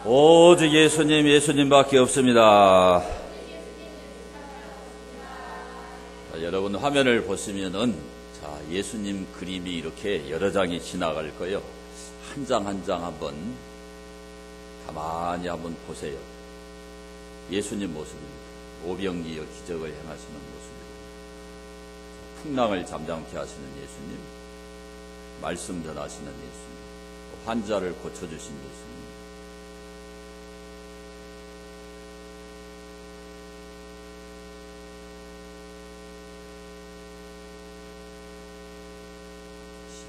오직 예수님, 예수님밖에 없습니다. 자, 여러분 화면을 보시면은 예수님 그림이 이렇게 여러 장이 지나갈 거예요. 한 장 한 장 한번 가만히 한번 보세요. 예수님 모습입니다. 오병이어 기적을 행하시는 모습입니다. 풍랑을 잠잠케 하시는 예수님, 말씀 전하시는 예수님, 환자를 고쳐주신 예수님.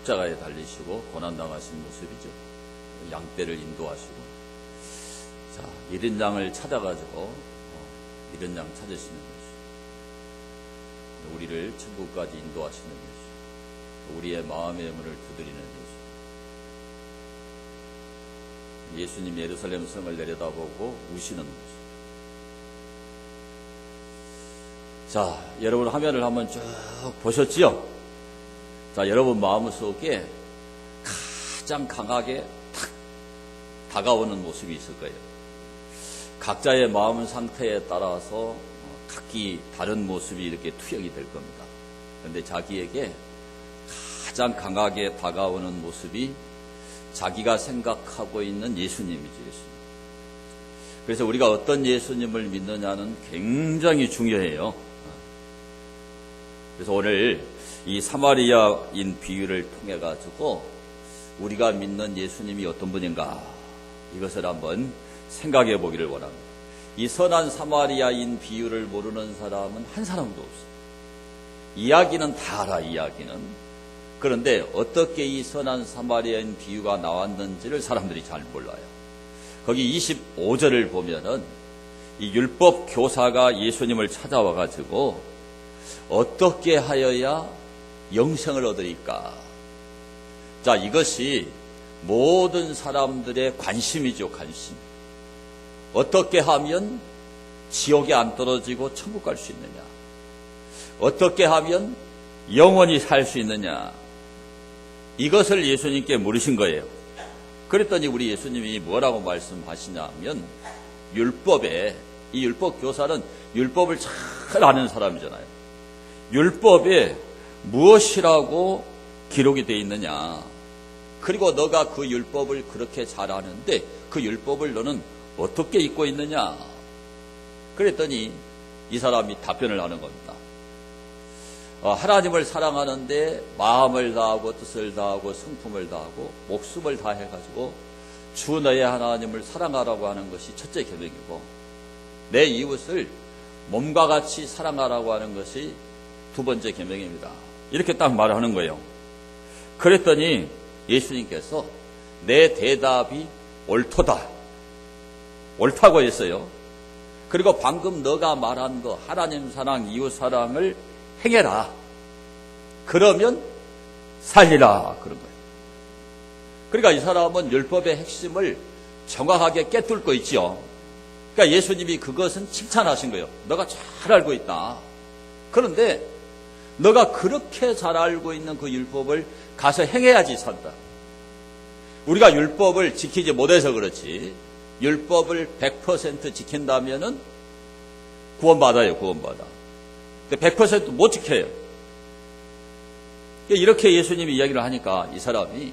십자가에 달리시고 고난당하신 모습이죠. 양떼를 인도하시고, 자, 잃은 양을 찾아가지고 잃은 양 찾으시는 예수, 우리를 천국까지 인도하시는 예수, 우리의 마음의 문을 두드리는 예수, 예수님 예루살렘 성을 내려다보고 우시는 모습. 자, 여러분 화면을 한번 쭉 보셨지요? 자, 여러분 마음속에 가장 강하게 탁 다가오는 모습이 있을 거예요. 각자의 마음 상태에 따라서 각기 다른 모습이 이렇게 투영이 될 겁니다. 그런데 자기에게 가장 강하게 다가오는 모습이 자기가 생각하고 있는 예수님이죠. 예수님. 그래서 우리가 어떤 예수님을 믿느냐는 굉장히 중요해요. 그래서 오늘 이 사마리아인 비유를 통해 가지고 우리가 믿는 예수님이 어떤 분인가, 이것을 한번 생각해 보기를 원합니다. 이 선한 사마리아인 비유를 모르는 사람은 한 사람도 없어요. 이야기는 다 알아, 이야기는. 그런데 어떻게 이 선한 사마리아인 비유가 나왔는지를 사람들이 잘 몰라요. 거기 25절을 보면은 이 율법 교사가 예수님을 찾아와 가지고 어떻게 하여야 영생을 얻으리까? 자, 이것이 모든 사람들의 관심이죠, 관심. 어떻게 하면 지옥에 안 떨어지고 천국 갈 수 있느냐? 어떻게 하면 영원히 살 수 있느냐? 이것을 예수님께 물으신 거예요. 그랬더니 우리 예수님이 뭐라고 말씀하시냐면, 율법에, 이 율법 교사는 율법을 잘 아는 사람이잖아요. 율법에 무엇이라고 기록이 되어 있느냐? 그리고 너가 그 율법을 그렇게 잘 아는데 그 율법을 너는 어떻게 잊고 있느냐? 그랬더니 이 사람이 답변을 하는 겁니다. 하나님을 사랑하는데 마음을 다하고 뜻을 다하고 성품을 다하고 목숨을 다해가지고 주 너의 하나님을 사랑하라고 하는 것이 첫째 계명이고, 내 이웃을 몸과 같이 사랑하라고 하는 것이 두 번째 계명입니다. 이렇게 딱 말하는 거예요. 그랬더니 예수님께서 내 대답이 옳도다, 옳다고 했어요. 그리고 방금 너가 말한 거, 하나님 사랑, 이웃 사랑을 행해라. 그러면 살리라. 그런 거예요. 그러니까 이 사람은 율법의 핵심을 정확하게 깨뚫고 있죠. 그러니까 예수님이 그것은 칭찬하신 거예요. 너가 잘 알고 있다. 그런데 너가 그렇게 잘 알고 있는 그 율법을 가서 행해야지 산다. 우리가 율법을 지키지 못해서 그렇지, 율법을 100% 지킨다면은 구원받아요, 구원받아. 근데 100% 못 지켜요. 이렇게 예수님이 이야기를 하니까 이 사람이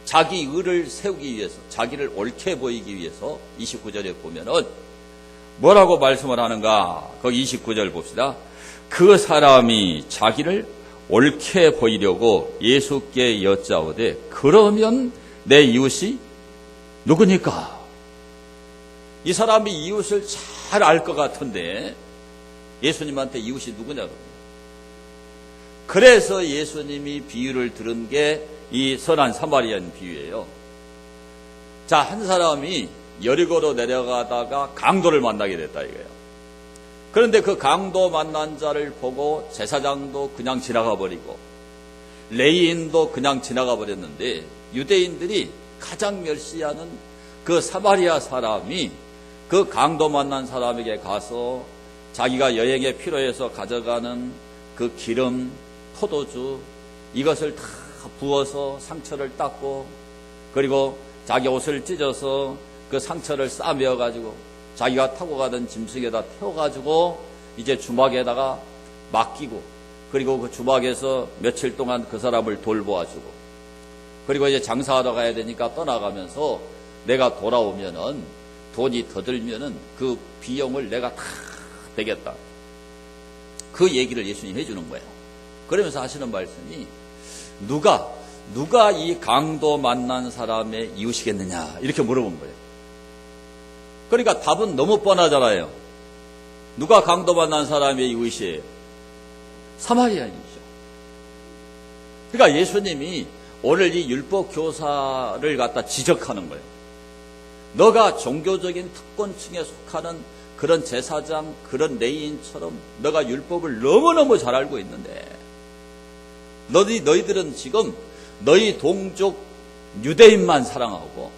자기 의를 세우기 위해서, 자기를 옳게 보이기 위해서 29절에 보면은 뭐라고 말씀을 하는가? 거기 29절 봅시다. 그 사람이 자기를 옳게 보이려고 예수께 여짜오되 그러면 내 이웃이 누구니까? 이 사람이 이웃을 잘 알 것 같은데 예수님한테 이웃이 누구냐고. 그래서 예수님이 비유를 들은 게 이 선한 사마리아인 비유예요. 자, 한 사람이 여리고로 내려가다가 강도를 만나게 됐다 이거예요. 그런데 그 강도 만난 자를 보고 제사장도 그냥 지나가 버리고 레위인도 그냥 지나가 버렸는데, 유대인들이 가장 멸시하는 그 사마리아 사람이 그 강도 만난 사람에게 가서 자기가 여행에 필요해서 가져가는 그 기름, 포도주, 이것을 다 부어서 상처를 닦고, 그리고 자기 옷을 찢어서 그 상처를 싸매어가지고 자기가 타고 가던 짐승에다 태워가지고 이제 주막에다가 맡기고, 그리고 그 주막에서 며칠 동안 그 사람을 돌보아주고, 그리고 이제 장사하러 가야 되니까 떠나가면서 내가 돌아오면은 돈이 더 들면은 그 비용을 내가 다 대겠다. 그 얘기를 예수님이 해주는 거예요. 그러면서 하시는 말씀이 누가 이 강도 만난 사람의 이웃이겠느냐 이렇게 물어본 거예요. 그러니까 답은 너무 뻔하잖아요. 누가 강도 만난 사람의 이웃이에요? 사마리아인이죠. 그러니까 예수님이 오늘 이 율법 교사를 갖다 지적하는 거예요. 너가 종교적인 특권층에 속하는 그런 제사장, 그런 레위인처럼 너가 율법을 너무너무 잘 알고 있는데 너희들은 지금 너희 동족 유대인만 사랑하고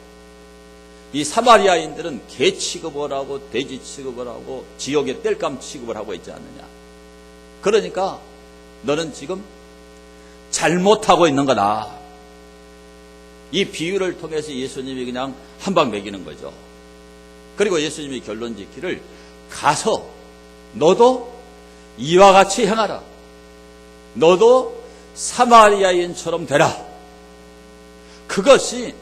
이 사마리아인들은 개 취급을 하고 돼지 취급을 하고 지옥의 땔감 취급을 하고 있지 않느냐. 그러니까 너는 지금 잘못하고 있는 거다. 이 비유를 통해서 예수님이 그냥 한 방 먹이는 거죠. 그리고 예수님이 결론 짓기를 가서 너도 이와 같이 행하라. 너도 사마리아인처럼 되라. 그것이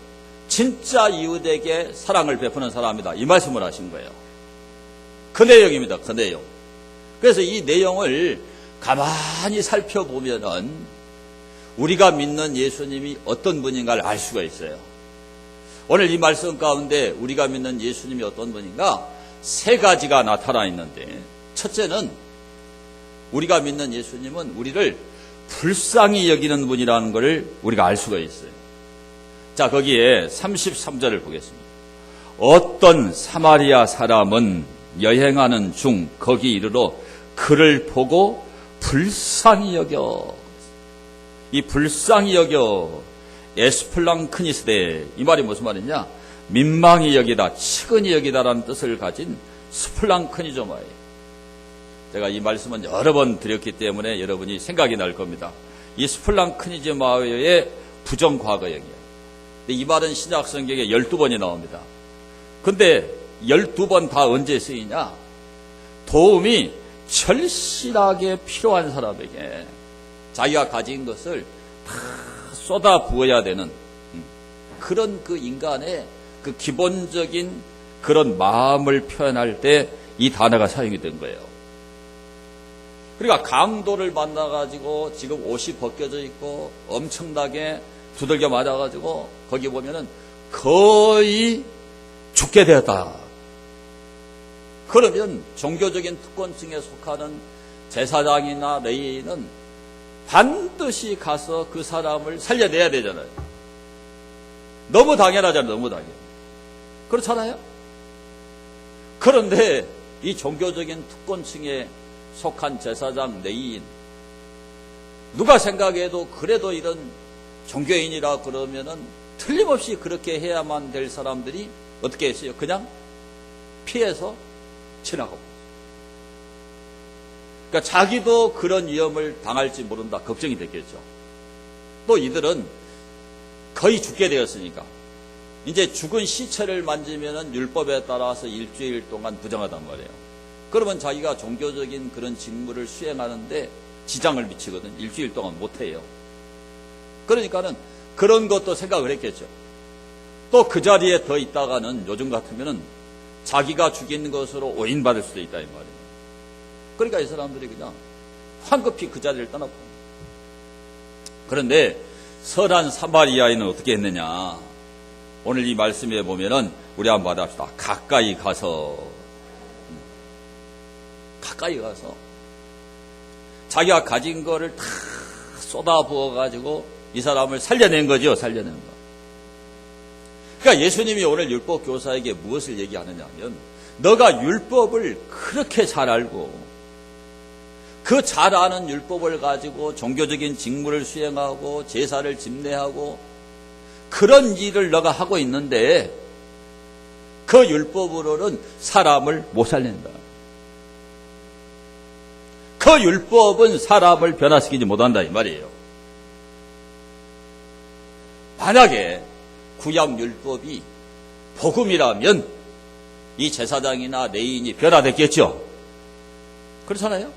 진짜 이웃에게 사랑을 베푸는 사람이다. 이 말씀을 하신 거예요. 그 내용입니다. 그 내용. 그래서 이 내용을 가만히 살펴보면은 우리가 믿는 예수님이 어떤 분인가를 알 수가 있어요. 오늘 이 말씀 가운데 우리가 믿는 예수님이 어떤 분인가 세 가지가 나타나 있는데, 첫째는 우리가 믿는 예수님은 우리를 불쌍히 여기는 분이라는 것을 우리가 알 수가 있어요. 자, 거기에 33절을 보겠습니다. 어떤 사마리아 사람은 여행하는 중 거기 이르러 그를 보고 불쌍히 여겨. 이 불쌍히 여겨 에스플랑크니스데, 이 말이 무슨 말이냐? 민망히 여기다, 측은히 여기다라는 뜻을 가진 스플랑크니조마예요. 제가 이 말씀은 여러 번 드렸기 때문에 여러분이 생각이 날 겁니다. 이 스플랑크니조마의 부정과거형이에요. 이 말은 신약 성경에 12번이 나옵니다. 근데 12번 다 언제 쓰이냐? 도움이 절실하게 필요한 사람에게 자기가 가진 것을 다 쏟아 부어야 되는 그런 그 인간의 그 기본적인 그런 마음을 표현할 때 이 단어가 사용이 된 거예요. 그러니까 강도를 만나가지고 지금 옷이 벗겨져 있고 엄청나게 두들겨 맞아가지고 거기 보면은 거의 죽게 되었다. 그러면 종교적인 특권층에 속하는 제사장이나 레위인은 반드시 가서 그 사람을 살려내야 되잖아요. 너무 당연하잖아요. 너무 당연. 그렇잖아요. 그런데 이 종교적인 특권층에 속한 제사장, 레위인, 누가 생각해도 그래도 이런 종교인이라 그러면은 틀림없이 그렇게 해야만 될 사람들이 어떻게 했어요? 그냥 피해서 지나가고. 그러니까 자기도 그런 위험을 당할지 모른다. 걱정이 됐겠죠. 또 이들은 거의 죽게 되었으니까 이제 죽은 시체를 만지면은 율법에 따라서 일주일 동안 부정하단 말이에요. 그러면 자기가 종교적인 그런 직무를 수행하는데 지장을 미치거든. 일주일 동안 못해요. 그러니까는 그런 것도 생각을 했겠죠. 또 그 자리에 더 있다가는 요즘 같으면은 자기가 죽인 것으로 오인받을 수도 있다 이 말이에요. 그러니까 이 사람들이 그냥 황급히 그 자리를 떠났고. 그런데 선한 사마리아인은 어떻게 했느냐? 오늘 이 말씀에 보면은 우리 한번 받아봅시다. 가까이 가서 자기가 가진 거를 다 쏟아 부어가지고 이 사람을 살려낸 거죠. 살려낸 거. 그러니까 예수님이 오늘 율법 교사에게 무엇을 얘기하느냐 하면, 너가 율법을 그렇게 잘 알고 그 잘 아는 율법을 가지고 종교적인 직무를 수행하고 제사를 집례하고 그런 일을 너가 하고 있는데 그 율법으로는 사람을 못 살린다. 그 율법은 사람을 변화시키지 못한다 이 말이에요. 만약에 구약 율법이 복음이라면 이 제사장이나 레위인이 변화됐겠죠. 그렇잖아요.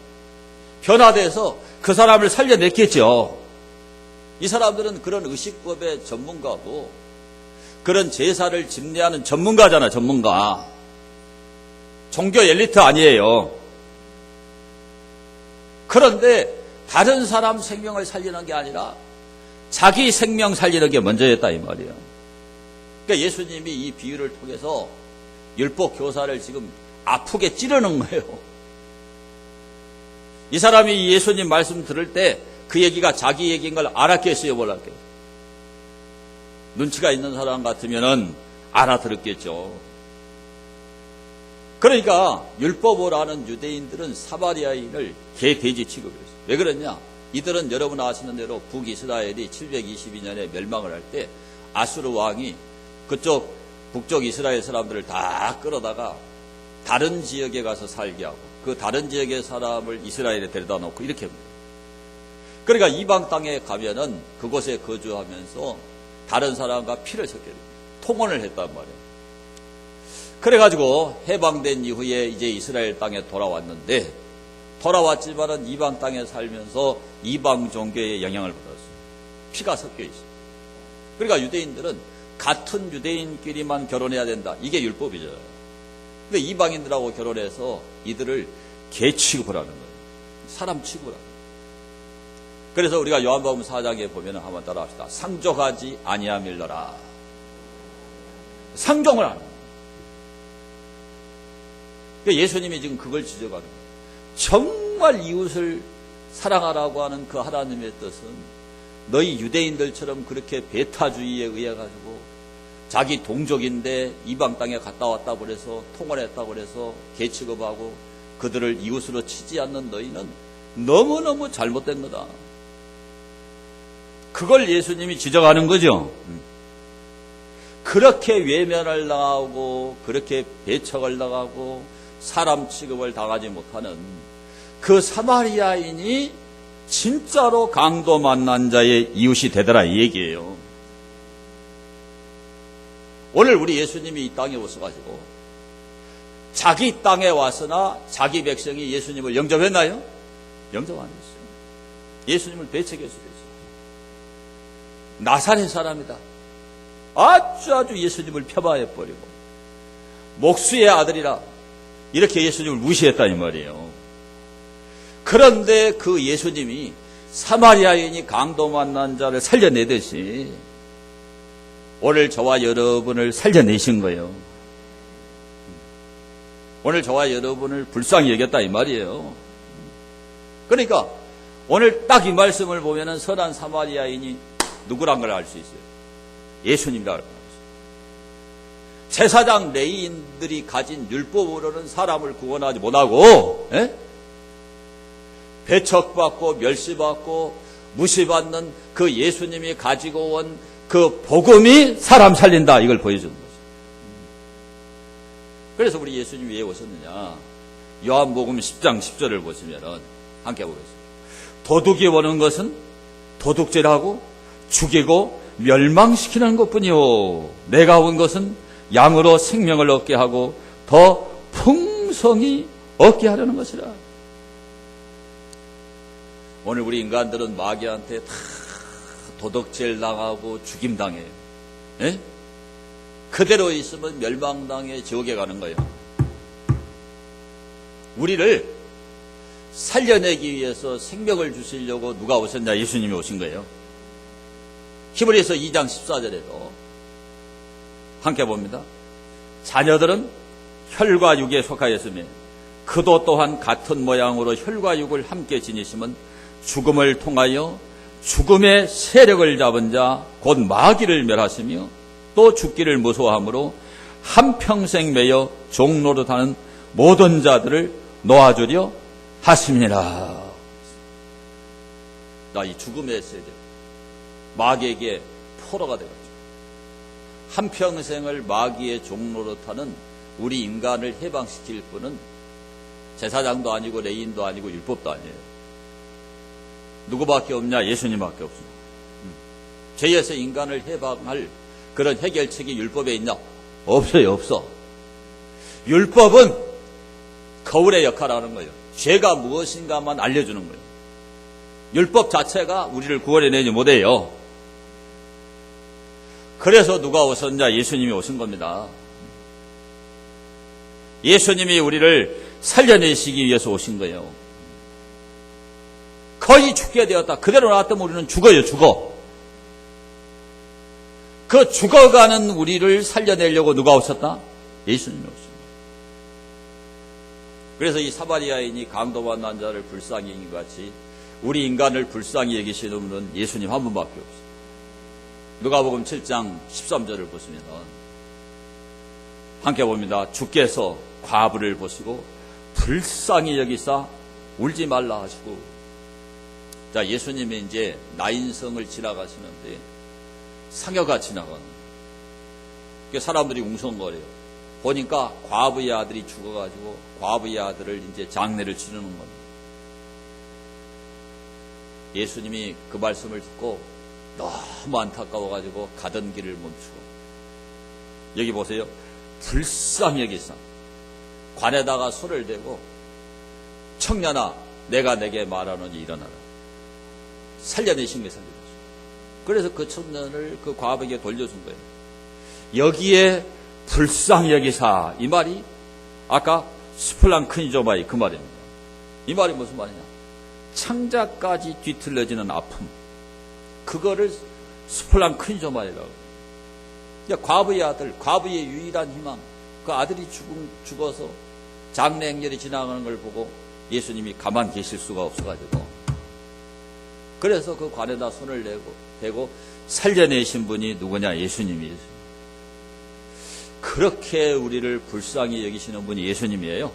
변화돼서 그 사람을 살려냈겠죠. 이 사람들은 그런 의식법의 전문가고 그런 제사를 집례하는 전문가잖아. 전문가. 종교 엘리트 아니에요. 그런데 다른 사람 생명을 살리는 게 아니라 자기 생명 살리는 게 먼저였다 이 말이에요. 그러니까 예수님이 이 비유를 통해서 율법 교사를 지금 아프게 찌르는 거예요. 이 사람이 예수님 말씀 들을 때 그 얘기가 자기 얘기인 걸 알았겠어요, 몰랐겠어요? 눈치가 있는 사람 같으면은 알아들었겠죠. 그러니까 율법을 아는 유대인들은 사마리아인을 개돼지 취급했어요. 왜 그랬냐? 이들은 여러분 아시는 대로 북이스라엘이 722년에 멸망을 할 때 아수르 왕이 그쪽 북쪽 이스라엘 사람들을 다 끌어다가 다른 지역에 가서 살게 하고 그 다른 지역의 사람을 이스라엘에 데려다 놓고 이렇게 합니다. 그러니까 이방 땅에 가면은 그곳에 거주하면서 다른 사람과 피를 섞게 됩니다. 통혼을 했단 말이에요. 그래가지고 해방된 이후에 이제 이스라엘 땅에 돌아왔는데 돌아왔지만은 이방 땅에 살면서 이방 종교의 영향을 받았어요. 피가 섞여 있어요. 그러니까 유대인들은 같은 유대인끼리만 결혼해야 된다. 이게 율법이죠. 근데 이방인들하고 결혼해서 이들을 개 취급을 하는 거예요. 사람 취급을 하는 거예요. 그래서 우리가 요한복음 4장에 보면 한번 따라합시다. 상종하지 아니하밀러라. 상종을 하는 거예요. 그러니까 예수님이 지금 그걸 지적하는 거예요. 정말 이웃을 사랑하라고 하는 그 하나님의 뜻은 너희 유대인들처럼 그렇게 배타주의에 의해 가지고 자기 동족인데 이방 땅에 갔다 왔다고 그래서 통혼했다고 그래서 개 취급하고 그들을 이웃으로 치지 않는 너희는 너무너무 잘못된 거다. 그걸 예수님이 지적하는 거죠. 그렇게 외면을 당하고 그렇게 배척을 당하고 사람 취급을 당하지 못하는 그 사마리아인이 진짜로 강도 만난 자의 이웃이 되더라 이 얘기예요. 오늘 우리 예수님이 이 땅에 오셔가지고 자기 땅에 왔으나 자기 백성이 예수님을 영접했나요? 영접 안 했어요. 예수님을 배척했어요. 나사렛 사람이다. 아주 예수님을 폄하해버리고 목수의 아들이라 이렇게 예수님을 무시했다 이 말이에요. 그런데 그 예수님이 사마리아인이 강도 만난 자를 살려내듯이 오늘 저와 여러분을 살려내신 거예요. 오늘 저와 여러분을 불쌍히 여겼다 이 말이에요. 그러니까 오늘 딱 이 말씀을 보면은 선한 사마리아인이 누구란 걸 알 수 있어요. 예수님이라 알 수 있어요. 제사장 레위인들이 가진 율법으로는 사람을 구원하지 못하고 배척받고 멸시받고 무시받는 그 예수님이 가지고 온 그 복음이 사람 살린다 이걸 보여주는 거죠. 그래서 우리 예수님이 왜 오셨느냐. 요한복음 10장 10절을 보시면은 함께 보겠습니다. 도둑이 오는 것은 도둑질하고 죽이고 멸망시키는 것뿐이요 내가 온 것은 양으로 생명을 얻게 하고 더 풍성히 얻게 하려는 것이라. 오늘 우리 인간들은 마귀한테 다 도덕질 당하고 죽임 당해요. 그대로 있으면 멸망당해 지옥에 가는 거예요. 우리를 살려내기 위해서 생명을 주시려고 누가 오셨냐? 예수님이 오신 거예요. 히브리서 2장 14절에도 함께 봅니다. 자녀들은 혈과 육에 속하였으며 그도 또한 같은 모양으로 혈과 육을 함께 지니심은 죽음을 통하여 죽음의 세력을 잡은 자 곧 마귀를 멸하시며 또 죽기를 무서워하므로 한평생 매여 종노릇하는 모든 자들을 놓아주려 하심이라. 이 죽음의 세력 마귀에게 포로가 되었죠. 한평생을 마귀의 종노릇하는 우리 인간을 해방시킬 분은 제사장도 아니고 레위인도 아니고 율법도 아니에요. 누구밖에 없냐? 예수님밖에 없습니다. 죄에서 인간을 해방할 그런 해결책이 율법에 있냐? 없어요, 없어. 율법은 거울의 역할을 하는 거예요. 죄가 무엇인가만 알려주는 거예요. 율법 자체가 우리를 구원해내지 못해요. 그래서 누가 오셨냐? 예수님이 오신 겁니다. 예수님이 우리를 살려내시기 위해서 오신 거예요. 거의 죽게 되었다. 그대로 놔두면 우리는 죽어요, 죽어. 그 죽어가는 우리를 살려내려고 누가 오셨다? 예수님이 오셨다. 그래서 이 사마리아인이 강도받는 자를 불쌍히 여긴 것 같이 우리 인간을 불쌍히 여기시는 분은 예수님 한 분밖에 없어요. 누가복음 7장 13절을 보시면 함께 봅니다. 주께서 과부를 보시고 불쌍히 여기사 울지 말라 하시고, 자, 예수님이 이제 나인성을 지나가시는데 상여가 지나가는 거예요. 사람들이 웅성거려요. 보니까 과부의 아들이 죽어가지고 과부의 아들을 이제 장례를 치르는 겁니다. 예수님이 그 말씀을 듣고 너무 안타까워가지고 가던 길을 멈추고, 여기 보세요. 불쌍히 여기사 관에다가 손을 대고 청년아 내가 내게 말하노니 일어나라. 살려내신 게 살려줬어요. 그래서 그 청년을 그 과부에게 돌려준 거예요. 여기에 불쌍히 여기사, 이 말이 아까 스플랑크니조마이 그 말입니다. 이 말이 무슨 말이냐? 창자까지 뒤틀려지는 아픔, 그거를 스플랑크니조마이라고. 과부의 아들, 과부의 유일한 희망, 그 아들이 죽어서 장례 행렬이 지나가는 걸 보고 예수님이 가만 계실 수가 없어가지고, 그래서 그 관에다 손을 대고 살려내신 분이 누구냐? 예수님이에요. 그렇게 우리를 불쌍히 여기시는 분이 예수님이에요.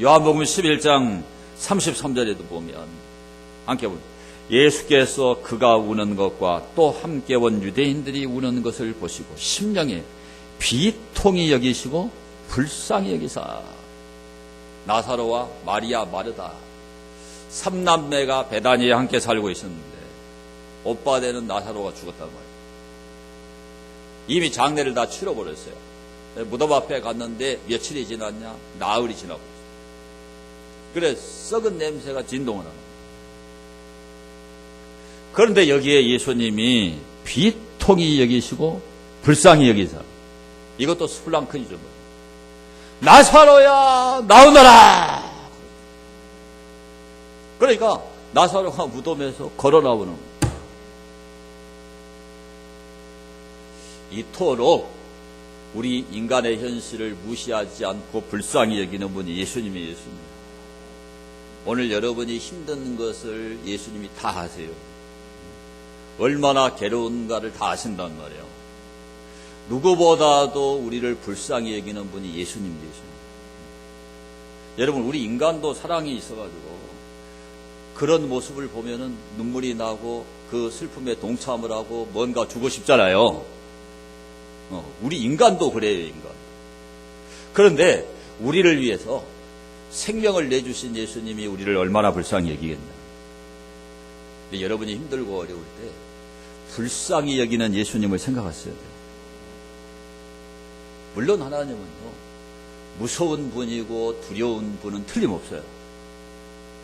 요한복음 11장 33절에도 보면 함께 봅니다. 예수께서 그가 우는 것과 또 함께 온 유대인들이 우는 것을 보시고 심령에 비통히 여기시고 불쌍히 여기사, 나사로와 마리아 마르다 삼남매가 베다니에 함께 살고 있었는데 오빠 되는 나사로가 죽었단 말이에요. 이미 장례를 다 치러버렸어요. 무덤 앞에 갔는데 며칠이 지났냐? 나흘이 지나고 있어요. 그래 썩은 냄새가 진동을 하는 거예요. 그런데 여기에 예수님이 비통히 여기시고 불쌍히 여기사, 이것도 스플랑크니죠. 나사로야 나오너라. 그러니까 나사로가 무덤에서 걸어 나오는 거예요. 이토록 우리 인간의 현실을 무시하지 않고 불쌍히 여기는 분이 예수님이 예수입니다. 오늘 여러분이 힘든 것을 예수님이 다 아세요. 얼마나 괴로운가를 다 아신단 말이에요. 누구보다도 우리를 불쌍히 여기는 분이 예수님 계십니다. 여러분, 우리 인간도 사랑이 있어가지고 그런 모습을 보면은 눈물이 나고 그 슬픔에 동참을 하고 뭔가 주고 싶잖아요. 우리 인간도 그래요, 인간. 그런데 우리를 위해서 생명을 내주신 예수님이 우리를 얼마나 불쌍히 여기겠나. 근데 여러분이 힘들고 어려울 때 불쌍히 여기는 예수님을 생각하셔야 돼요. 물론 하나님은요, 무서운 분이고 두려운 분은 틀림없어요.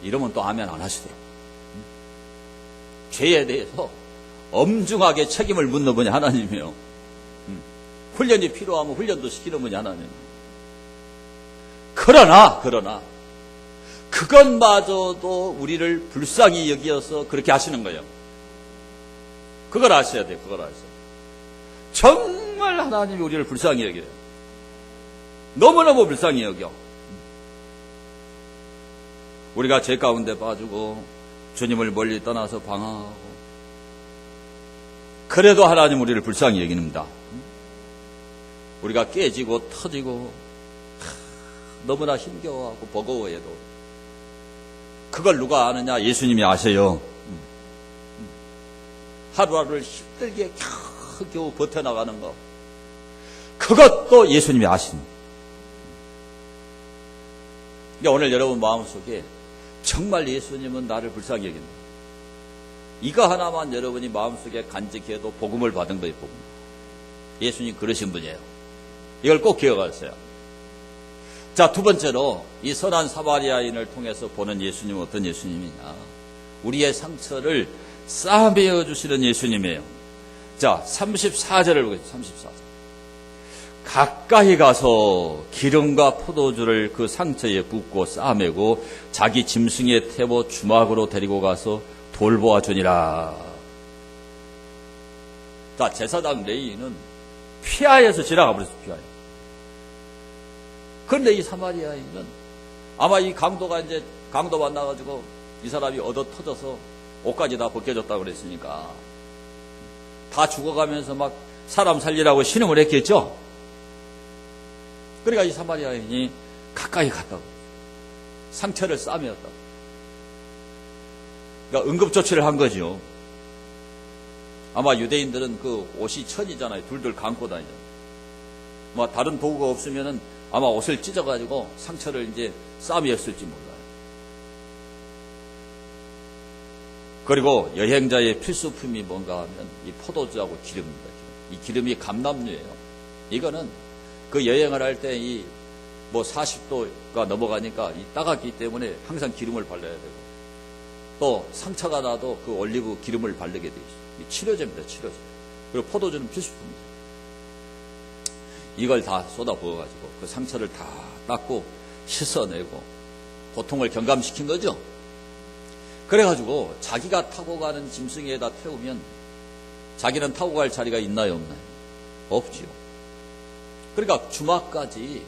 이러면 또 아멘 안 하시더라고요. 죄에 대해서 엄중하게 책임을 묻는 분이 하나님이에요. 훈련이 필요하면 훈련도 시키는 분이 하나님이에요. 그러나 그것마저도 우리를 불쌍히 여기어서 그렇게 하시는 거예요. 그걸 아셔야 돼요. 그걸 아셔야 돼요. 정말 하나님이 우리를 불쌍히 여겨요. 너무너무 불쌍히 여겨. 우리가 죄 가운데 빠지고 주님을 멀리 떠나서 방황하고, 그래도 하나님 우리를 불쌍히 여기는다. 우리가 깨지고 터지고 너무나 힘겨워하고 버거워해도 그걸 누가 아느냐? 예수님이 아세요. 하루하루를 힘들게 겨우 버텨나가는 거, 그것도 예수님이 아십니다. 그러니까 오늘 여러분 마음속에 정말 예수님은 나를 불쌍히 여긴다, 이거 하나만 여러분이 마음속에 간직해도 복음을 받은 거예요. 복음. 예수님 그러신 분이에요. 이걸 꼭 기억하세요. 자, 두 번째로 이 선한 사마리아인을 통해서 보는 예수님은 어떤 예수님이냐? 우리의 상처를 싸매어 주시는 예수님이에요. 자, 34절을 보겠습니다. 34절. 가까이 가서 기름과 포도주를 그 상처에 붓고 싸매고 자기 짐승에 태워 주막으로 데리고 가서 돌보아 주니라. 자, 제사장 레위인은 피하여서 지나가 버렸어요. 피하여. 그런데 이 사마리아인은 아마 이 강도가 이제 강도 만나가지고 이 사람이 얻어 터져서 옷까지 다 벗겨졌다고 그랬으니까 다 죽어가면서 막 사람 살리라고 신음을 했겠죠. 그러니까 이 사마리아인이 가까이 갔다고. 상처를 싸매었다고. 그러니까 응급조치를 한 거죠. 아마 유대인들은 그 옷이 천이잖아요. 둘둘 감고 다니잖아요. 뭐 다른 도구가 없으면은 아마 옷을 찢어가지고 상처를 이제 싸매었을지 몰라요. 그리고 여행자의 필수품이 뭔가 하면 이 포도주하고 기름입니다. 이 기름이 감람유예요. 이거는 그 여행을 할 때 이 뭐 40도가 넘어가니까 이 따갑기 때문에 항상 기름을 발라야 되고 또 상처가 나도 그 올리브 기름을 바르게 돼 있어요. 이 치료제입니다. 치료제. 그리고 포도주는 필수품입니다. 이걸 다 쏟아 부어가지고 그 상처를 다 닦고 씻어내고 고통을 경감시킨 거죠. 그래가지고 자기가 타고 가는 짐승에다 태우면 자기는 타고 갈 자리가 있나요, 없나요? 없지요. 그러니까 주막까지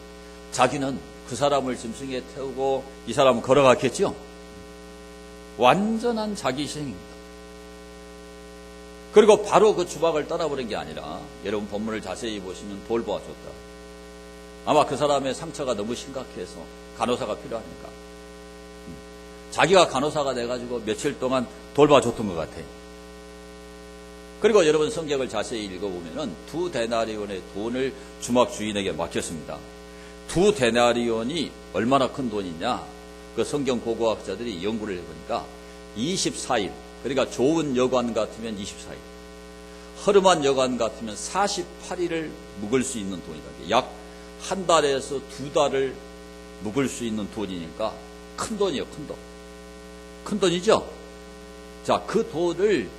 자기는 그 사람을 짐승에 태우고 이 사람은 걸어갔겠죠. 완전한 자기 희생입니다. 그리고 바로 그 주막을 떠나버린 게 아니라 여러분 본문을 자세히 보시면 돌보아줬다. 아마 그 사람의 상처가 너무 심각해서 간호사가 필요하니까 자기가 간호사가 돼가지고 며칠 동안 돌봐줬던 것 같아요. 그리고 여러분 성경을 자세히 읽어보면은 2데나리온의 돈을 주막 주인에게 맡겼습니다. 2데나리온이 얼마나 큰 돈이냐? 그 성경 고고학자들이 연구를 해보니까 24일, 그러니까 좋은 여관 같으면 24일, 허름한 여관 같으면 48일을 묵을 수 있는 돈이다. 약 한 달에서 2달을 묵을 수 있는 돈이니까 큰 돈이에요, 큰 돈. 큰 돈이죠? 자, 그 돈을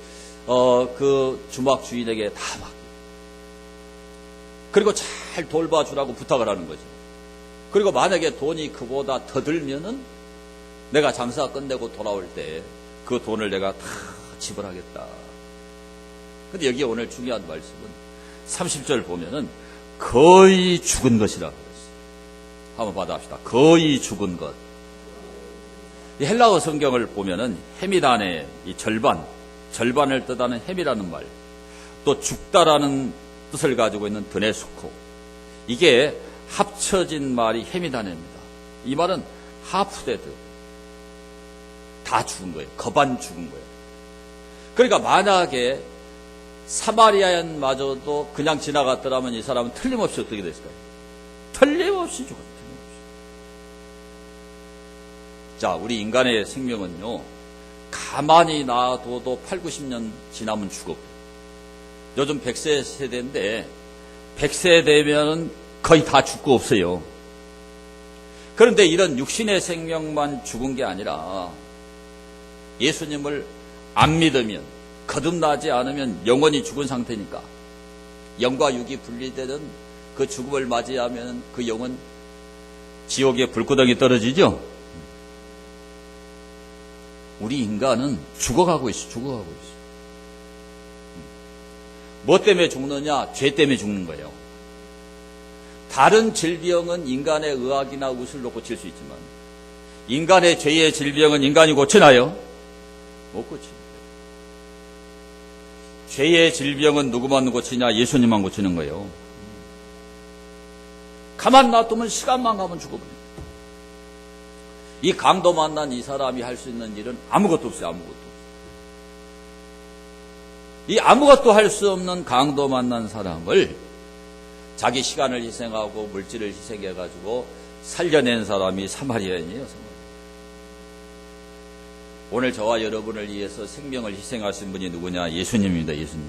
그 주막 주인에게 다 맡겨. 그리고 잘 돌봐주라고 부탁을 하는 거죠. 그리고 만약에 돈이 그보다 더 들면은 내가 장사 끝내고 돌아올 때 그 돈을 내가 다 지불하겠다. 근데 여기에 오늘 중요한 말씀은 30절 보면은 거의 죽은 것이라고 했어요. 한번 받아봅시다. 거의 죽은 것. 이 헬라어 성경을 보면은 헤미단의 이 절반을 뜻하는 헤미라는 말, 또 죽다라는 뜻을 가지고 있는 드네스코, 이게 합쳐진 말이 헤미단입니다. 이 말은 하프데드, 다 죽은 거예요. 거반 죽은 거예요. 그러니까 만약에 사마리아인마저도 그냥 지나갔더라면 이 사람은 틀림없이 어떻게 됐을까요? 틀림없이 죽었어요. 틀림없이. 자, 우리 인간의 생명은요, 가만히 놔둬도 8, 90년 지나면 죽어. 요즘 100세 세대인데 100세 되면 거의 다 죽고 없어요. 그런데 이런 육신의 생명만 죽은 게 아니라 예수님을 안 믿으면, 거듭나지 않으면 영원히 죽은 상태니까 영과 육이 분리되는 그 죽음을 맞이하면 그 영은 지옥의 불구덩이 떨어지죠. 우리 인간은 죽어가고 있어. 죽어가고 있어. 뭐 때문에 죽느냐? 죄 때문에 죽는 거예요. 다른 질병은 인간의 의학이나 의술로 고칠 수 있지만 인간의 죄의 질병은 인간이 고치나요? 못 고칩니다. 죄의 질병은 누구만 고치냐? 예수님만 고치는 거예요. 가만 놔두면 시간만 가면 죽어버립니다. 이 강도 만난 이 사람이 할 수 있는 일은 아무것도 없어요. 아무것도 없어요. 이 아무것도 할 수 없는 강도 만난 사람을 자기 시간을 희생하고 물질을 희생해가지고 살려낸 사람이 사마리아인이에요. 오늘 저와 여러분을 위해서 생명을 희생하신 분이 누구냐? 예수님입니다. 예수님.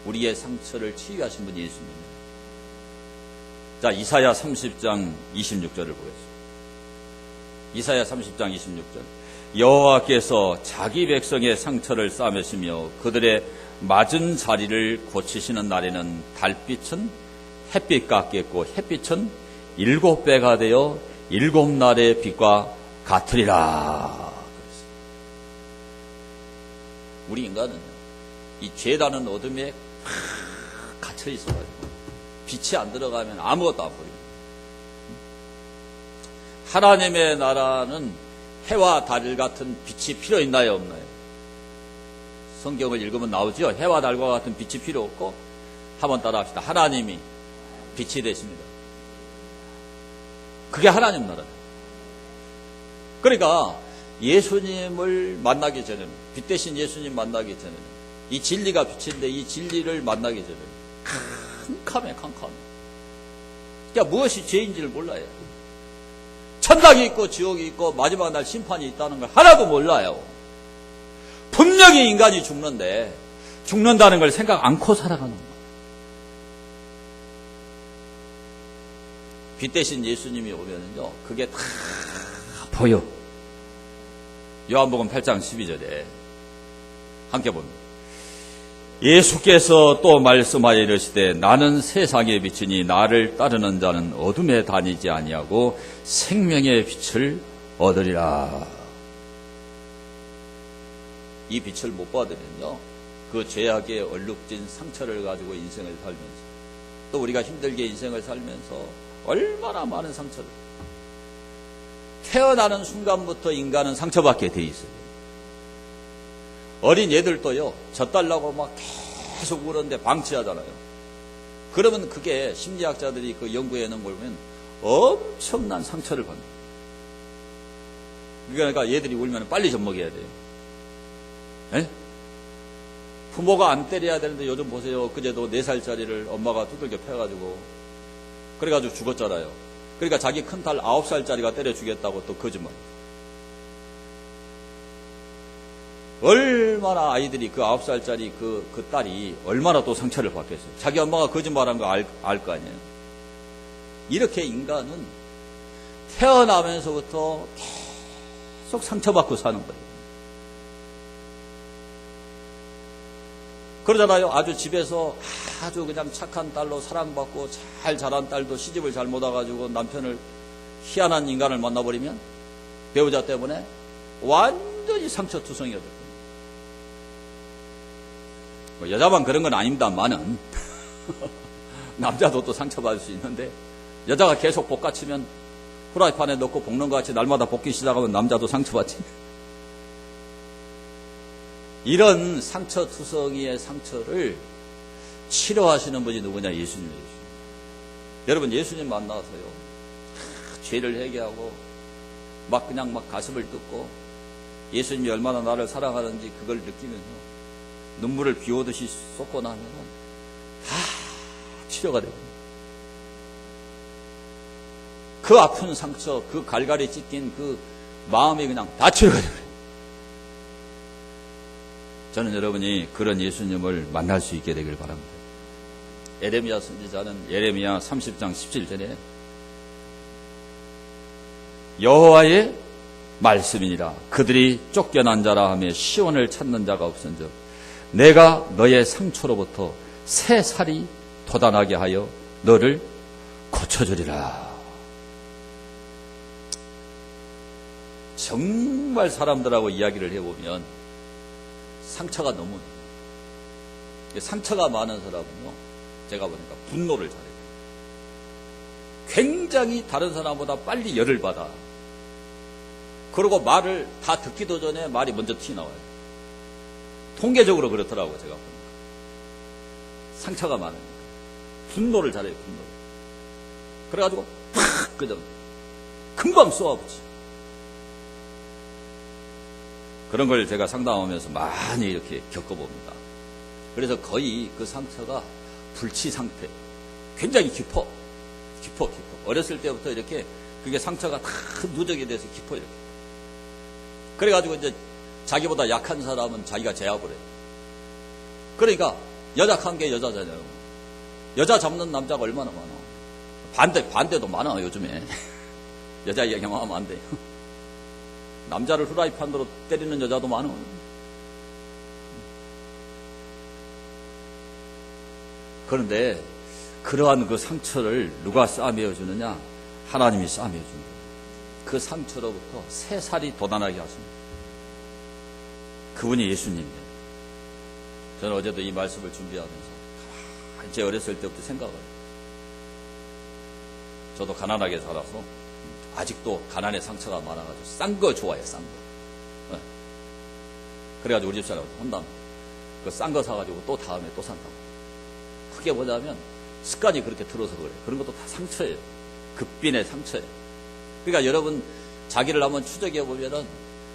우리의 상처를 치유하신 분이 예수님입니다. 자, 이사야 30장 26절을 보겠습니다. 이사야 30장 26절. 여호와께서 자기 백성의 상처를 싸매시며 그들의 맞은 자리를 고치시는 날에는 달빛은 햇빛 같겠고 햇빛은 7배가 되어 7날의 빛과 같으리라. 우리 인간은 이 죄라는 어둠에 갇혀 있어가지고 빛이 안 들어가면 아무것도 안 보여요. 하나님의 나라는 해와 달 같은 빛이 필요 있나요, 없나요? 성경을 읽으면 나오죠. 해와 달과 같은 빛이 필요 없고, 한번 따라합시다. 하나님이 빛이 되십니다. 그게 하나님 나라예요. 그러니까 예수님을 만나기 전에는, 빛 대신 예수님 만나기 전에는, 이 진리가 빛인데 이 진리를 만나기 전에는 캄캄해. 그러니까 무엇이 죄인지를 몰라요. 천당이 있고 지옥이 있고 마지막 날 심판이 있다는 걸 하나도 몰라요. 분명히 인간이 죽는데 죽는다는 걸 생각 않고 살아가는 거예요. 빛 대신 예수님이 오면은요, 그게 다 보여. 요한복음 8장 12절에 함께 봅니다. 예수께서 또 말씀하여 이르시되 나는 세상의 빛이니 나를 따르는 자는 어둠에 다니지 아니하고 생명의 빛을 얻으리라. 이 빛을 못 받으면요, 그 죄악에 얼룩진 상처를 가지고 인생을 살면서, 또 우리가 힘들게 인생을 살면서 얼마나 많은 상처를, 태어나는 순간부터 인간은 상처받게 돼 있어요. 어린 애들도요, 젖달라고 막 계속 울었는데 방치하잖아요. 그러면 그게 심리학자들이 그 연구해 놓은 걸 보면 엄청난 상처를 받는 거예요. 그러니까 얘들이 울면 빨리 젖먹여야 돼요. 에? 부모가 안 때려야 되는데 요즘 보세요. 그제도 4살짜리를 엄마가 두들겨 패가지고, 그래가지고 죽었잖아요. 그러니까 자기 큰딸 9살짜리가 때려 주겠다고 또 거짓말. 얼마나 아이들이 그 9살짜리 그 딸이 얼마나 또 상처를 받겠어요. 자기 엄마가 거짓말한 거 알 거 아니에요. 이렇게 인간은 태어나면서부터 계속 상처받고 사는 거예요. 그러잖아요. 아주 집에서 아주 그냥 착한 딸로 사랑받고 잘 자란 딸도 시집을 잘 못 와가지고 남편을 희한한 인간을 만나버리면 배우자 때문에 완전히 상처투성이가 돼요. 여자만 그런 건 아닙니다만은 남자도 또 상처받을 수 있는데, 여자가 계속 볶아치면 후라이팬에 넣고 볶는 것 같이 날마다 볶기 시작하면 남자도 상처받지. 이런 상처투성이의 상처를 치료하시는 분이 누구냐? 예수님이에요. 여러분, 예수님 만나서요, 죄를 회개하고 막 그냥 막 가슴을 뜯고 예수님이 얼마나 나를 사랑하는지 그걸 느끼면서 눈물을 비 오듯이 쏟고 나면 다 치료가 됩니다. 그 아픈 상처, 그 갈갈이 찢긴 그 마음이 그냥 다 치료가 됩니다. 저는 여러분이 그런 예수님을 만날 수 있게 되길 바랍니다. 예레미야 선지자는 예레미야 30장 17절에 여호와의 말씀이니라. 그들이 쫓겨난 자라 하며 시온을 찾는 자가 없은즉 내가 너의 상처로부터 새 살이 돋아나게 하여 너를 고쳐주리라. 정말 사람들하고 이야기를 해보면 상처가 너무, 상처가 많은 사람은요, 제가 보니까 분노를 잘해요. 굉장히 다른 사람보다 빨리 열을 받아. 그리고 말을 다 듣기도 전에 말이 먼저 튀어나와요. 통계적으로 그렇더라고요, 제가 보니까. 상처가 많으니까. 분노를 잘해요, 분노를. 그래가지고, 팍! 그냥, 금방 쏘아붙지. 그런 걸 제가 상담하면서 많이 이렇게 겪어봅니다. 그래서 거의 그 상처가 불치 상태. 굉장히 깊어. 어렸을 때부터 이렇게 그게 상처가 다 누적이 돼서 깊어, 이렇게. 그래가지고 이제 자기보다 약한 사람은 자기가 제압을 해요. 그러니까 연약한 게 여자잖아요. 여자 잡는 남자가 얼마나 많아. 반대도 많아, 요즘에. 여자에게 경험하면 안 돼요. 남자를 후라이팬으로 때리는 여자도 많아. 그런데 그러한 그 상처를 누가 싸매어 주느냐? 하나님이 싸매어 줍니다. 그 상처로부터 새살이 돋아나게 하십니다. 그분이 예수님이에요. 저는 어제도 이 말씀을 준비하면서 제 어렸을 때부터 생각을 해요. 저도 가난하게 살아서 아직도 가난의 상처가 많아가지고 싼 거 좋아해요. 싼 거. 그래가지고 우리 집사람한테 혼나면 그 싼 거 사가지고 또 다음에 또 산다고. 크게 보자면 습관이 그렇게 들어서 그래요. 그런 것도 다 상처예요. 급빈의 상처예요. 그러니까 여러분 자기를 한번 추적해 보면은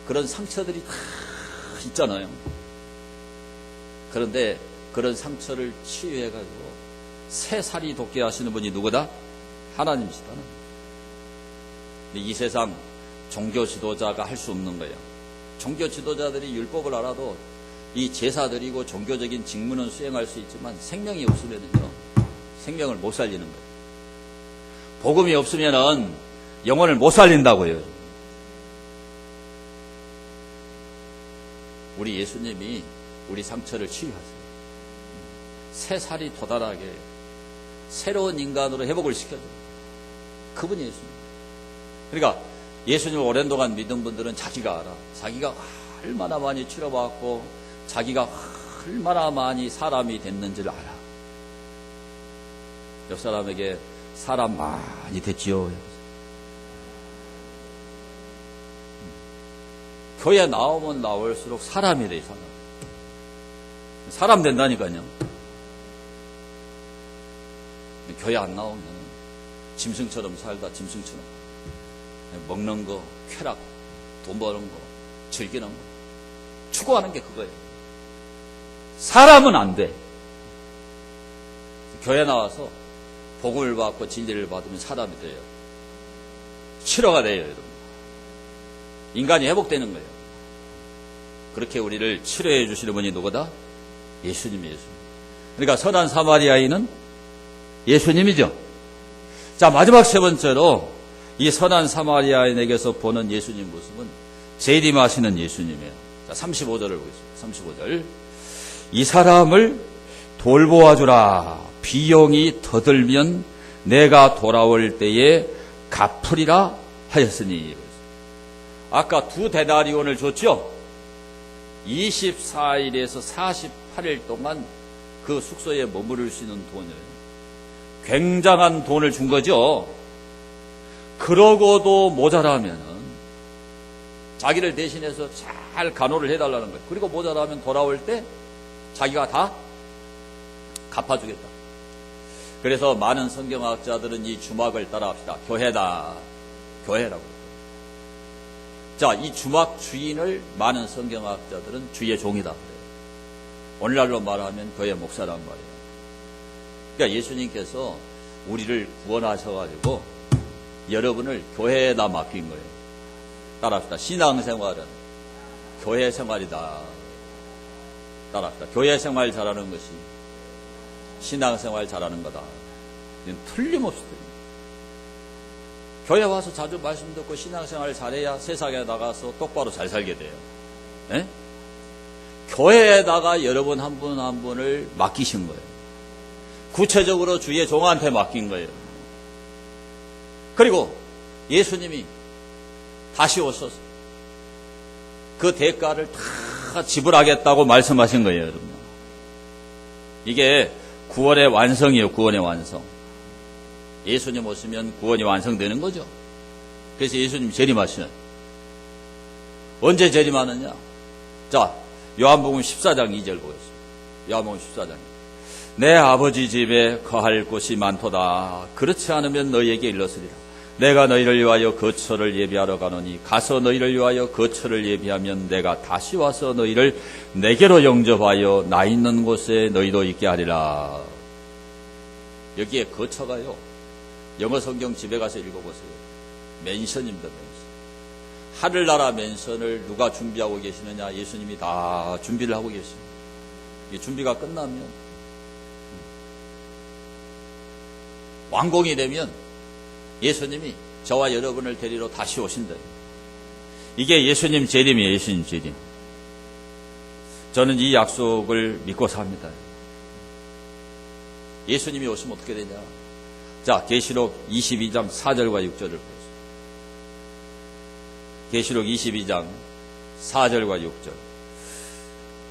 그런 상처들이 다 있잖아요. 그런데 그런 상처를 치유해가지고 새살이 돋게 하시는 분이 누구다? 하나님이시다. 이 세상 종교 지도자가 할 수 없는 거예요. 종교 지도자들이 율법을 알아도 이 제사드리고 종교적인 직무는 수행할 수 있지만 생명이 없으면요 생명을 못 살리는 거예요. 복음이 없으면은 영혼을 못 살린다고요. 우리 예수님이 우리 상처를 치유하세요. 새살이 돋아나게 새로운 인간으로 회복을 시켜줘요. 그분이 예수님. 그러니까 예수님을 오랜 동안 믿은 분들은 자기가 알아. 자기가 얼마나 많이 치료받고 자기가 얼마나 많이 사람이 됐는지를 알아. 옆 사람에게 사람 많이 됐지요. 교회 나오면 나올수록 사람이 돼, 사람. 사람 된다니까요. 교회 안 나오면 짐승처럼 살다 짐승처럼 먹는 거, 쾌락, 돈 버는 거, 즐기는 거 추구하는 게 그거예요. 사람은 안 돼. 교회 나와서 복음을 받고 진리를 받으면 사람이 돼요. 치료가 돼요, 여러분. 인간이 회복되는 거예요. 그렇게 우리를 치료해 주시는 분이 누구다? 예수님이 예수님. 그러니까 선한 사마리아인은 예수님이죠. 자, 마지막 세 번째로 이 선한 사마리아인에게서 보는 예수님 모습은 재림하시는 예수님이에요. 자, 35절을 보겠습니다. 35절. 이 사람을 돌보아주라. 비용이 더 들면 내가 돌아올 때에 갚으리라 하였으니. 아까 2데나리온을 줬죠? 24일에서 48일 동안 그 숙소에 머무를 수 있는 돈을, 굉장한 돈을 준 거죠. 그러고도 모자라면은 자기를 대신해서 잘 간호를 해달라는 거예요. 그리고 모자라면 돌아올 때 자기가 다 갚아주겠다. 그래서 많은 성경학자들은 이 주막을 따라합시다. 교회다. 교회라고. 자, 이 주막 주인을 많은 성경학자들은 주의 종이다 그래요. 오늘날로 말하면 교회 목사란 말이에요. 그러니까 예수님께서 우리를 구원하셔가지고 여러분을 교회에다 맡긴 거예요. 따라합시다. 신앙생활은 교회 생활이다. 따라합시다. 교회 생활 잘하는 것이 신앙생활 잘하는 거다. 이건 틀림없이 틀립니다. 교회 와서 자주 말씀 듣고 신앙생활 잘해야 세상에 나가서 똑바로 잘 살게 돼요. 네? 교회에다가 여러분 한 분 한 분을 맡기신 거예요. 구체적으로 주의 종한테 맡긴 거예요. 그리고 예수님이 다시 오셔서 그 대가를 다 지불하겠다고 말씀하신 거예요, 여러분. 이게 구원의 완성이에요, 구원의 완성. 예수님 오시면 구원이 완성되는 거죠. 그래서 예수님 재림하시는. 언제 재림하느냐? 자, 요한복음 14장 2절 보겠습니다. 요한복음 14장. 내 아버지 집에 거할 곳이 많도다. 그렇지 않으면 너희에게 일렀으리라. 내가 너희를 위하여 거처를 예비하러 가노니 가서 너희를 위하여 거처를 예비하면 내가 다시 와서 너희를 내게로 영접하여 나 있는 곳에 너희도 있게 하리라. 여기에 거처가요, 영어 성경 집에 가서 읽어보세요. 맨션입니다. 맨션. 하늘나라 맨션을 누가 준비하고 계시느냐? 예수님이 다 준비를 하고 계십니다. 이 준비가 끝나면, 완공이 되면 예수님이 저와 여러분을 데리러 다시 오신다. 이게 예수님 재림이에요. 예수님 재림. 저는 이 약속을 믿고 삽니다. 예수님이 오시면 어떻게 되냐. 자, 계시록 22장 4절과 6절을 보세요. 계시록 22장 4절과 6절.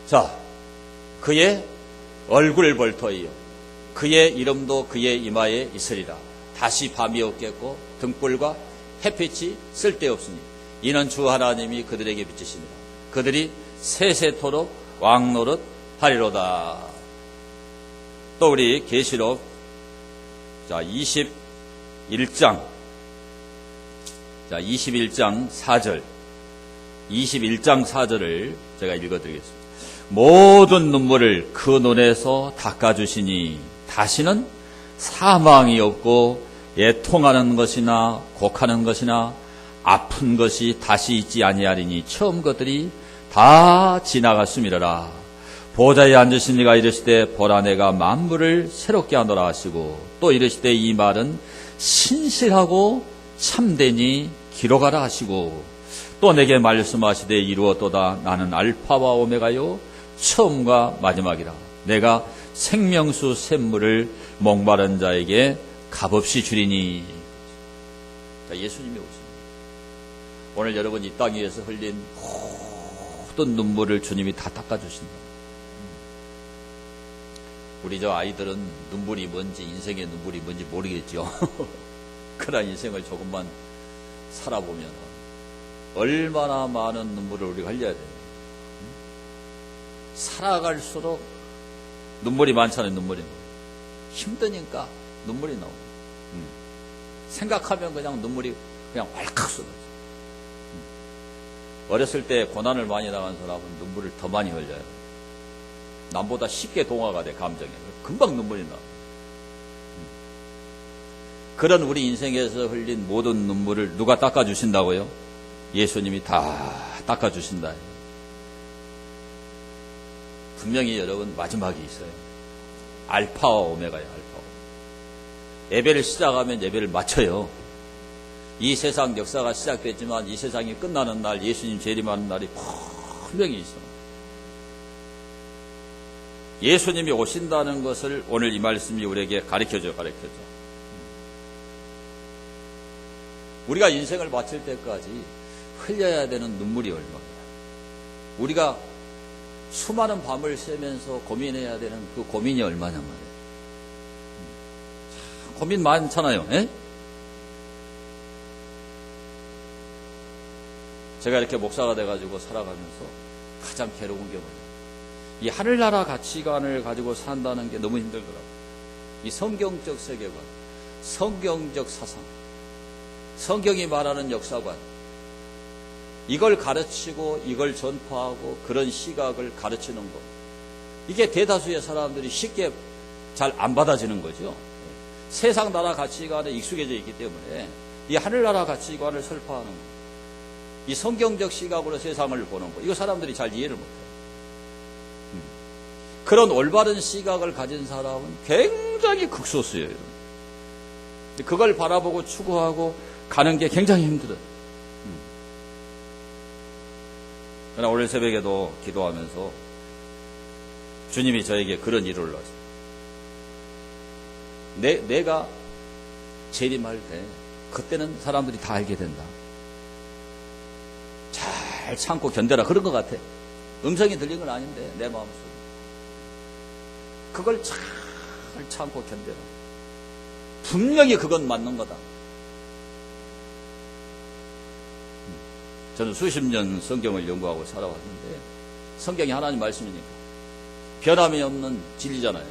자, 그의 얼굴 볼터이요 그의 이름도 그의 이마에 있으리라. 다시 밤이 없겠고 등불과 햇빛이 쓸데없으니 이는 주 하나님이 그들에게 비치시니라. 그들이 세세토록 왕노릇 하리로다. 또 우리 계시록 21장 4절 21장 4절을 제가 읽어드리겠습니다. 모든 눈물을 그 눈에서 닦아주시니 다시는 사망이 없고 애통하는 것이나 곡하는 것이나 아픈 것이 다시 있지 아니하리니 처음 것들이 다 지나갔음이라라. 보좌에 앉으신 이가 이르시되 보라 내가 만물을 새롭게 하노라 하시고 또 이르시되 이 말은 신실하고 참되니 기록하라 하시고 또 내게 말씀하시되 이루었도다. 나는 알파와 오메가요 처음과 마지막이라. 내가 생명수 샘물을 목마른 자에게 값없이 주리니. 예수님이 오십니다. 오늘 여러분 이 땅 위에서 흘린 모든 눈물을 주님이 다 닦아주신다. 우리 저 아이들은 눈물이 뭔지 인생의 눈물이 뭔지 모르겠죠. 그러나 인생을 조금만 살아보면 얼마나 많은 눈물을 우리가 흘려야 돼요. 살아갈수록 눈물이 많잖아요. 눈물이 힘드니까 눈물이 나오고 생각하면 그냥 눈물이 그냥 왈칵 쏟아져. 어렸을 때 고난을 많이 당한 사람은 눈물을 더 많이 흘려요. 남보다 쉽게 동화가 돼. 감정에 금방 눈물이 나. 그런 우리 인생에서 흘린 모든 눈물을 누가 닦아주신다고요? 예수님이 다 닦아주신다. 분명히 여러분 마지막이 있어요. 알파와 오메가예요. 알파. 예배를 시작하면 예배를 마쳐요. 이 세상 역사가 시작됐지만 이 세상이 끝나는 날, 예수님 재림하는 날이 분명히 있어. 예수님이 오신다는 것을 오늘 이 말씀이 우리에게 가르쳐줘. 우리가 인생을 마칠 때까지 흘려야 되는 눈물이 얼마나. 우리가 수많은 밤을 새면서 고민해야 되는 그 고민이 얼마냐 말이에요. 고민 많잖아요. 에? 제가 이렇게 목사가 돼가지고 살아가면서 가장 괴로운 게 뭐냐. 이 하늘나라 가치관을 가지고 산다는 게 너무 힘들더라고요. 이 성경적 세계관, 성경적 사상, 성경이 말하는 역사관, 이걸 가르치고 이걸 전파하고 그런 시각을 가르치는 것. 이게 대다수의 사람들이 쉽게 잘 안 받아지는 거죠. 세상 나라 가치관에 익숙해져 있기 때문에 이 하늘나라 가치관을 설파하는 것, 이 성경적 시각으로 세상을 보는 것, 이거 사람들이 잘 이해를 못해요. 그런 올바른 시각을 가진 사람은 굉장히 극소수예요. 그걸 바라보고 추구하고 가는 게 굉장히 힘들어요. 그러나 오늘 새벽에도 기도하면서 주님이 저에게 그런 일을 하세요. 내가 재림할 때 그때는 사람들이 다 알게 된다. 잘 참고 견뎌라. 그런 것 같아. 음성이 들린 건 아닌데 내 마음속에 그걸 잘 참고 견뎌라. 분명히 그건 맞는 거다. 저는 수십 년 성경을 연구하고 살아왔는데 성경이 하나님 말씀이니까 변함이 없는 진리잖아요.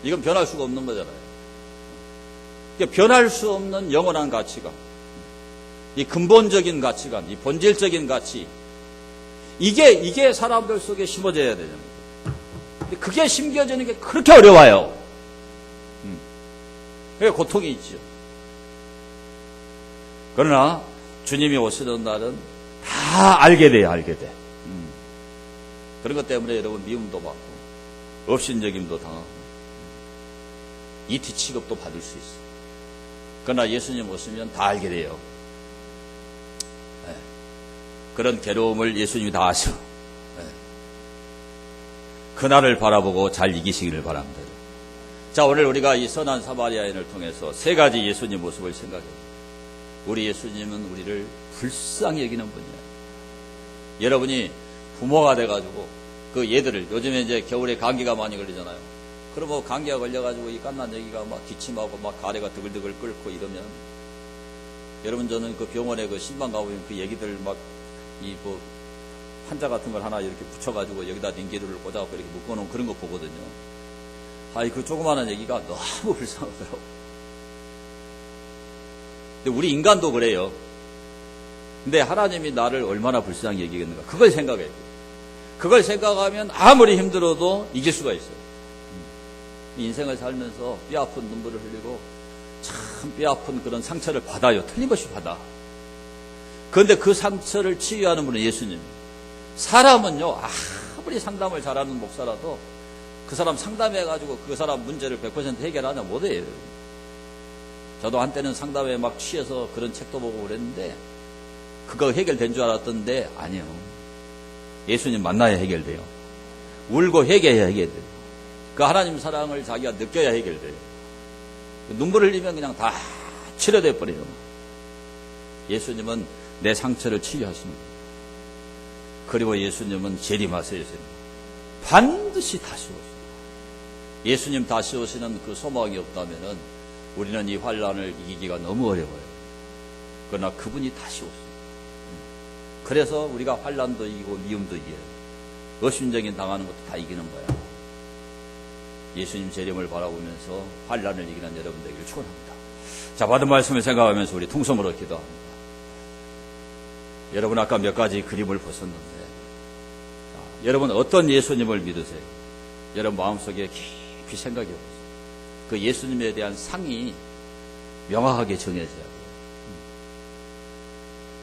이건 변할 수가 없는 거잖아요. 그러니까 변할 수 없는 영원한 가치관, 이 근본적인 가치관, 이 본질적인 가치, 이게 사람들 속에 심어져야 되잖아요. 근데 그게 심겨지는 게 그렇게 어려워요. 그게 고통이 있죠. 그러나 주님이 오시는 날은 다 알게 돼요. 알게 돼. 그런 것 때문에 여러분 미움도 받고 업신여김도 당하고 이티 취급도 받을 수 있어요. 그러나 예수님 오시면 다 알게 돼요. 그런 괴로움을 예수님이 다 아셔. 그날을 바라보고 잘 이기시기를 바랍니다. 자, 오늘 우리가 이 선한 사마리아인을 통해서 세 가지 예수님 모습을 생각해요. 우리 예수님은 우리를 불쌍히 여기는 분이에요. 여러분이 부모가 돼가지고 그 얘들을, 요즘에 이제 겨울에 감기가 많이 걸리잖아요. 그러면 감기가 걸려가지고 이 갓난 애기가 막 기침하고 막 가래가 드글드글 끓고 이러면, 여러분 저는 그 병원에 그 신방 가보면 그 얘기들 막 이 뭐 환자 같은 걸 하나 이렇게 붙여가지고 여기다 링기를 꽂아갖고 이렇게 묶어놓은 그런 거 보거든요. 아이 그 조그마한 얘기가 너무 불쌍하더라고. 근데 우리 인간도 그래요. 근데 하나님이 나를 얼마나 불쌍히 여기겠는가, 그걸 생각해요. 그걸 생각하면 아무리 힘들어도 이길 수가 있어요. 인생을 살면서 뼈아픈 눈물을 흘리고 참 뼈아픈 그런 상처를 받아요. 틀림없이 받아. 그런데 그 상처를 치유하는 분은 예수님. 사람은요, 아무리 상담을 잘하는 목사라도 그 사람 상담해가지고 그 사람 문제를 100% 해결하냐 못해요. 저도 한때는 상담에 막 취해서 그런 책도 보고 그랬는데 그거 해결된 줄 알았던데 아니요. 예수님 만나야 해결돼요. 울고 회개해야 해결돼요. 그 하나님 사랑을 자기가 느껴야 해결돼요. 눈물 흘리면 그냥 다 치료돼 버려요. 예수님은 내 상처를 치유하십니다. 그리고 예수님은 재림하세요. 반드시 다시 오십니다. 예수님 다시 오시는 그 소망이 없다면은 우리는 이 환란을 이기기가 너무 어려워요. 그러나 그분이 다시 오십니다. 그래서 우리가 환란도 이기고 미움도 이겨요. 의심적인 당하는 것도 다 이기는 거야. 예수님 재림을 바라보면서 환란을 이기는 여러분 되기를 축원합니다. 자, 받은 말씀을 생각하면서 우리 통성으로 기도합니다. 여러분 아까 몇 가지 그림을 보셨는데, 자, 여러분 어떤 예수님을 믿으세요? 여러분 마음속에 깊이 생각해 보세요. 그 예수님에 대한 상이 명확하게 정해져야 돼요.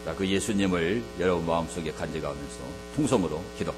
자, 그 예수님을 여러분 마음속에 간직하면서 통성으로 기도.